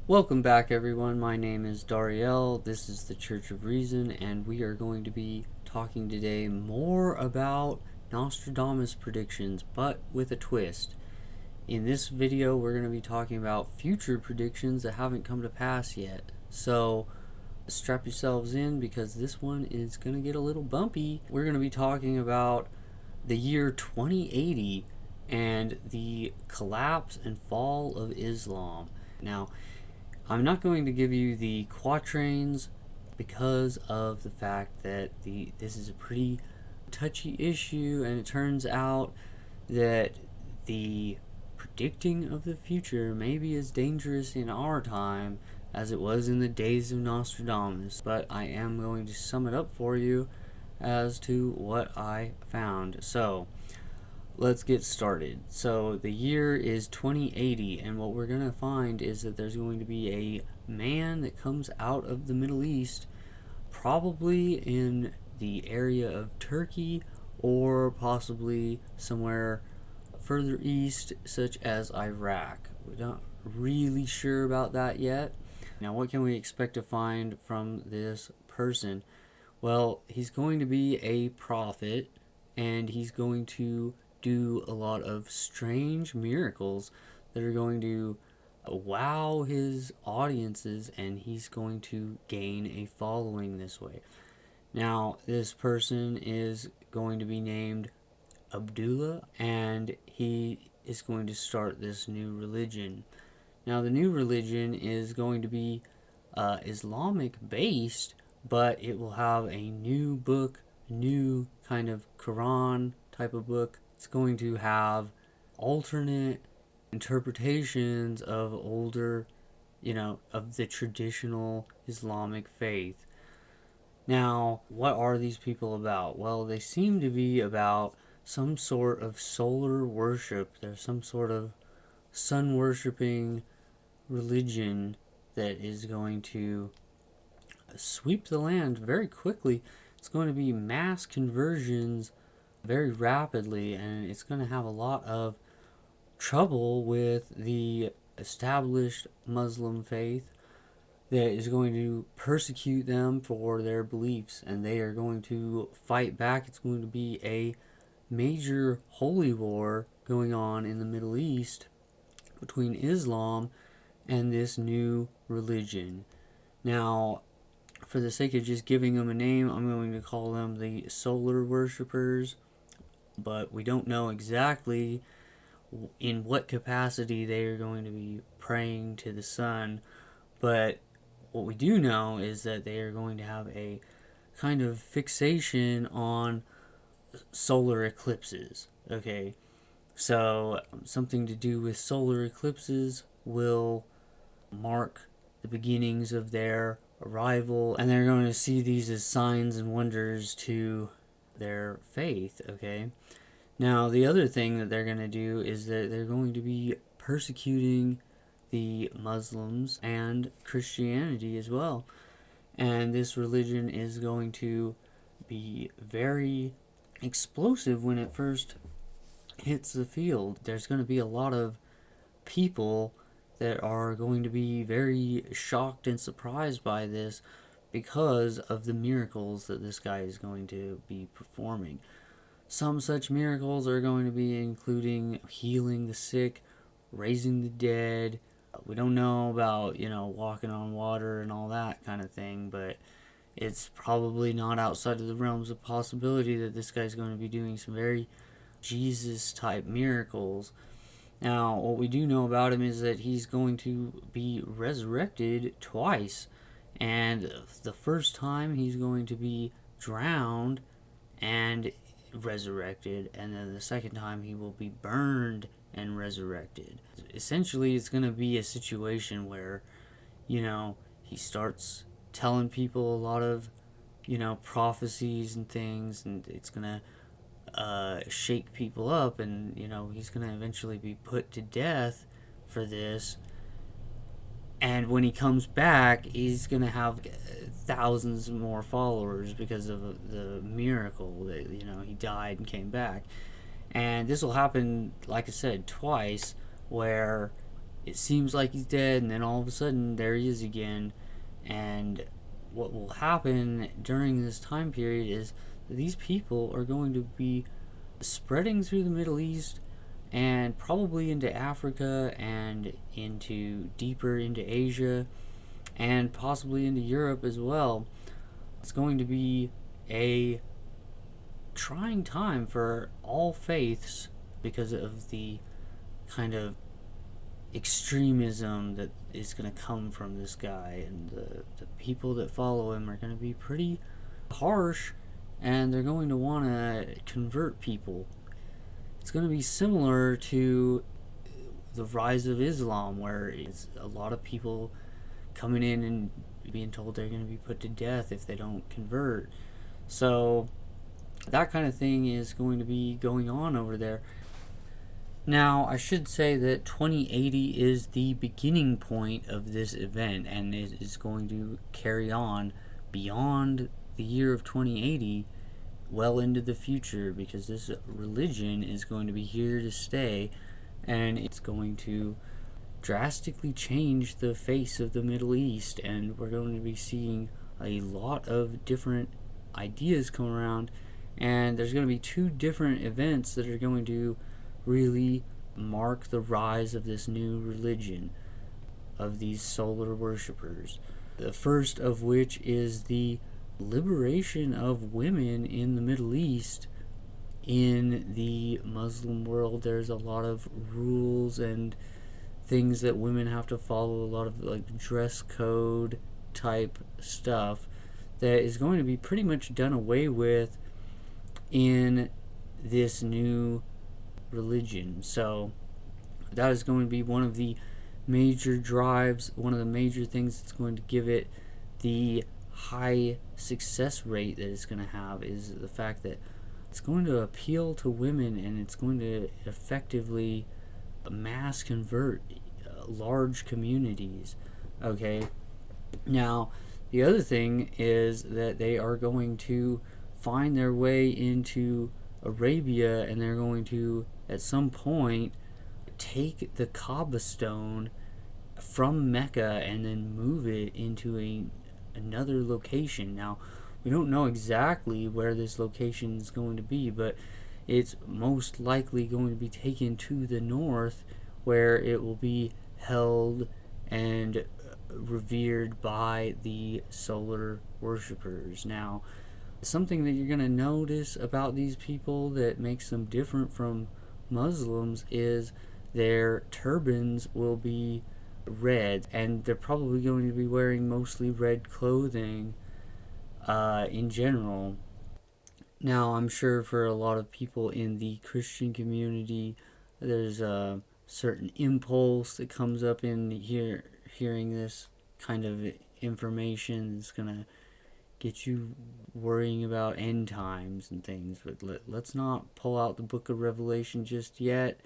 Welcome back, everyone. My name is Dariel. This is the Church of Reason, and we are going to be talking today more about Nostradamus predictions, but with a twist. In this video, we're going to be talking about future predictions that haven't come to pass yet. So, strap yourselves in because this one is going to get a little bumpy. We're going to be talking about the year 2080 and the collapse and fall of Islam. Now, I'm not going to give you the quatrains because of the fact that this is a pretty touchy issue, and it turns out that the predicting of the future may be as dangerous in our time as it was in the days of Nostradamus. But I am going to sum it up for you as to what I found. So, let's get started. So the year is 2080, and what we're going to find is that there's going to be a man that comes out of the Middle East, probably in the area of Turkey or possibly somewhere further east, such as Iraq. We're not really sure about that yet. Now, what can we expect to find from this person? Well, he's going to be a prophet, and he's going to do a lot of strange miracles that are going to wow his audiences, and he's going to gain a following this way. Now, this person is going to be named Abdullah, and he is going to start this new religion. Now, the new religion is going to be Islamic based, but it will have a new book, new kind of Quran type of book. It's going to have alternate interpretations of older, of the traditional Islamic faith. Now, what are these people about? Well, they seem to be about some sort of solar worship. There's some sort of sun worshiping religion that is going to sweep the land very quickly. It's going to be mass conversions very rapidly, and it's going to have a lot of trouble with the established Muslim faith that is going to persecute them for their beliefs, and they are going to fight back. It's going to be a major holy war going on in the Middle East between Islam and this new religion. Now, for the sake of just giving them a name, I'm going to call them the solar worshippers, but we don't know exactly in what capacity they are going to be praying to the sun. But what we do know is that they are going to have a kind of fixation on solar eclipses. Okay, so something to do with solar eclipses will mark the beginnings of their arrival, and they're going to see these as signs and wonders to their faith. Okay, now the other thing that they're going to do is that they're going to be persecuting the Muslims and Christianity as well, and this religion is going to be very explosive when it first hits the field. There's going to be a lot of people that are going to be very shocked and surprised by this because of the miracles that this guy is going to be performing. Some such miracles are going to be including healing the sick, raising the dead. We don't know about, walking on water and all that kind of thing, but it's probably not outside of the realms of possibility that this guy's going to be doing some very Jesus-type miracles. Now, what we do know about him is that he's going to be resurrected twice. And the first time he's going to be drowned and resurrected, and then the second time he will be burned and resurrected. Essentially, it's going to be a situation where, he starts telling people a lot of, prophecies and things, and it's going to shake people up, and he's going to eventually be put to death for this. And when he comes back, he's going to have thousands more followers because of the miracle that he died and came back. And this will happen, like I said, twice, where it seems like he's dead, and then all of a sudden there he is again. And what will happen during this time period is that these people are going to be spreading through the Middle East and probably into Africa and into deeper into Asia and possibly into Europe as well. It's going to be a trying time for all faiths because of the kind of extremism that is going to come from this guy, and the people that follow him are going to be pretty harsh, and they're going to want to convert people. It's going to be similar to the rise of Islam, where it's a lot of people coming in and being told they're going to be put to death if they don't convert. So that kind of thing is going to be going on over there. Now, I should say that 2080 is the beginning point of this event, and it is going to carry on beyond the year of 2080 well into the future, because this religion is going to be here to stay, and it's going to drastically change the face of the Middle East, and we're going to be seeing a lot of different ideas come around, and there's going to be two different events that are going to really mark the rise of this new religion of these solar worshippers. The first of which is the liberation of women in the Middle East. In the Muslim world, there's a lot of rules and things that women have to follow, a lot of like dress code type stuff that is going to be pretty much done away with in this new religion. So that is going to be one of the major drives, one of the major things that's going to give it the high success rate that it's going to have, is the fact that it's going to appeal to women, and it's going to effectively mass convert large communities. Okay, now the other thing is that they are going to find their way into Arabia, and they're going to at some point take the Kaaba stone from Mecca and then move it into another location. Now, we don't know exactly where this location is going to be, but it's most likely going to be taken to the north, where it will be held and revered by the solar worshippers. Now, something that you're going to notice about these people that makes them different from Muslims is their turbans will be red, and they're probably going to be wearing mostly red clothing in general. Now, I'm sure for a lot of people in the Christian community, there's a certain impulse that comes up in hearing this kind of information. It's going to get you worrying about end times and things, but let's not pull out the book of Revelation just yet.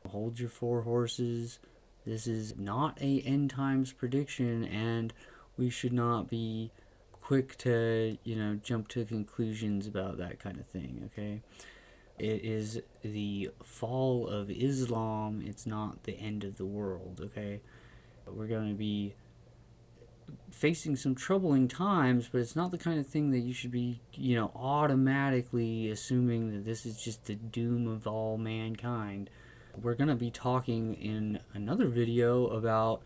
Hold your four horses. This is not a end times prediction, and we should not be quick to, jump to conclusions about that kind of thing, okay? It is the fall of Islam. It's not the end of the world, okay? We're going to be facing some troubling times, but it's not the kind of thing that you should be, automatically assuming that this is just the doom of all mankind. We're going to be talking in another video about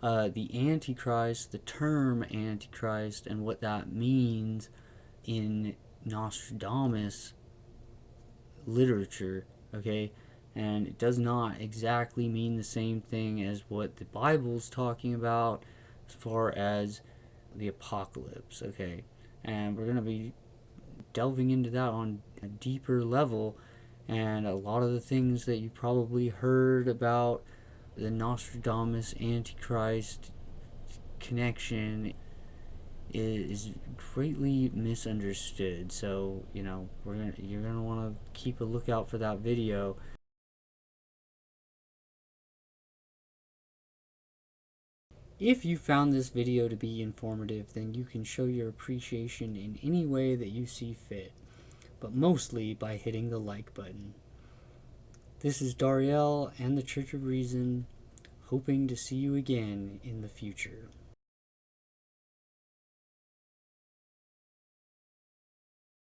the Antichrist, the term Antichrist, and what that means in Nostradamus literature, okay? And it does not exactly mean the same thing as what the Bible's talking about as far as the apocalypse, okay? And we're going to be delving into that on a deeper level, and a lot of the things that you probably heard about the Nostradamus Antichrist connection is greatly misunderstood. So, you're gonna want to keep a lookout for that video. If you found this video to be informative, then you can show your appreciation in any way that you see fit, but mostly by hitting the like button. This is Dariel and the Church of Reason. hoping to see you again in the future.